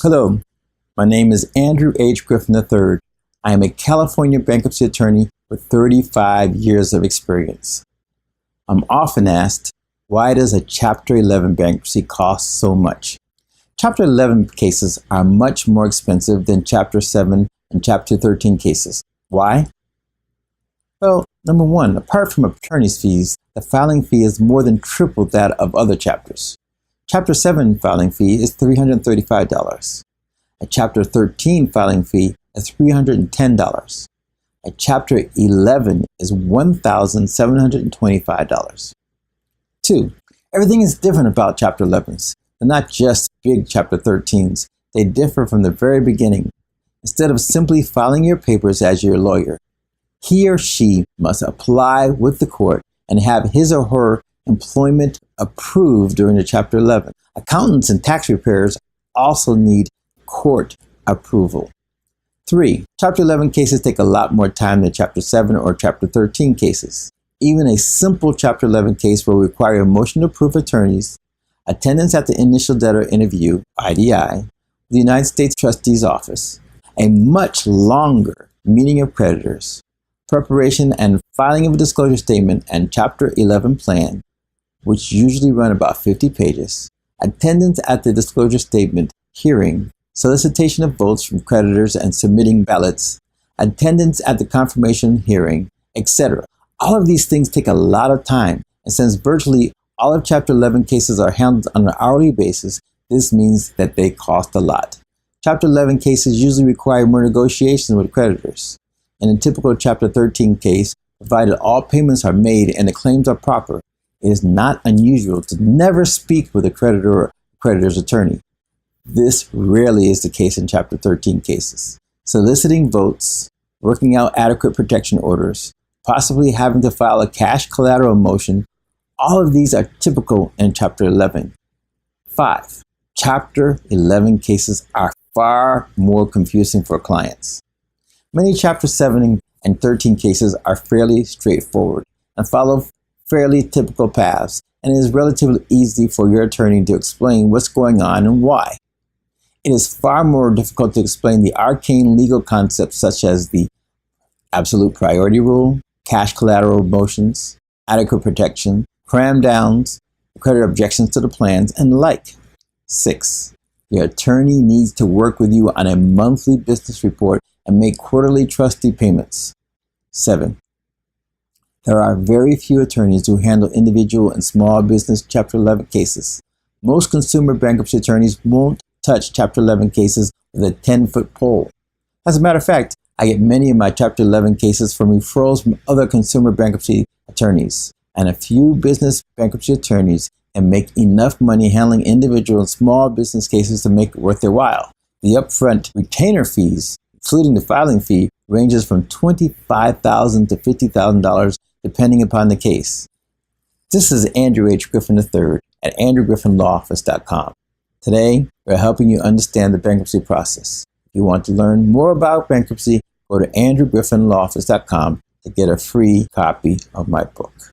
Hello, my name is Andrew H. Griffin III. I am a California bankruptcy attorney with 35 years of experience. I'm often asked, why does a Chapter 11 bankruptcy cost so much? Chapter 11 cases are much more expensive than Chapter 7 and Chapter 13 cases. Why? Well, number one, apart from attorney's fees, the filing fee is more than triple that of other chapters. Chapter 7 filing fee is $335. A Chapter 13 filing fee is $310. A Chapter 11 is $1,725. 2. Everything is different about Chapter 11s. They're not just big Chapter 13s. They differ from the very beginning. Instead of simply filing your papers as your lawyer, he or she must apply with the court and have his or her employment approved during the Chapter 11. Accountants and tax preparers also need court approval. 3. Chapter 11 cases take a lot more time than Chapter 7 or Chapter 13 cases. Even a simple Chapter 11 case will require a motion to approve attorneys, attendance at the Initial Debtor Interview, IDI, the United States Trustee's Office, a much longer Meeting of Creditors, preparation and filing of a disclosure statement and Chapter 11 plan, which usually run about 50 pages, attendance at the disclosure statement hearing, solicitation of votes from creditors and submitting ballots, attendance at the confirmation hearing, etc. All of these things take a lot of time, and since virtually all of Chapter 11 cases are handled on an hourly basis, this means that they cost a lot. Chapter 11 cases usually require more negotiations with creditors. In a typical Chapter 13 case, provided all payments are made and the claims are proper, it is not unusual to never speak with a creditor or creditor's attorney. This rarely is the case in Chapter 13 cases. Soliciting votes, working out adequate protection orders, possibly having to file a cash collateral motion, all of these are typical in Chapter 11. 5. Chapter 11 cases are far more confusing for clients. Many Chapter 7 and 13 cases are fairly straightforward and follow fairly typical paths, and it is relatively easy for your attorney to explain what's going on and why. It is far more difficult to explain the arcane legal concepts such as the absolute priority rule, cash collateral motions, adequate protection, cram downs, creditor objections to the plans, and the like. 6. Your attorney needs to work with you on a monthly business report and make quarterly trustee payments. 7. There are very few attorneys who handle individual and small business Chapter 11 cases. Most consumer bankruptcy attorneys won't touch Chapter 11 cases with a 10-foot pole. As a matter of fact, I get many of my Chapter 11 cases from referrals from other consumer bankruptcy attorneys, and a few business bankruptcy attorneys can make enough money handling individual and small business cases to make it worth their while. The upfront retainer fees, including the filing fee, ranges from $25,000 to $50,000 depending upon the case. This is Andrew H. Griffin III at andrewgriffinlawoffice.com. Today, we're helping you understand the bankruptcy process. If you want to learn more about bankruptcy, go to andrewgriffinlawoffice.com to get a free copy of my book.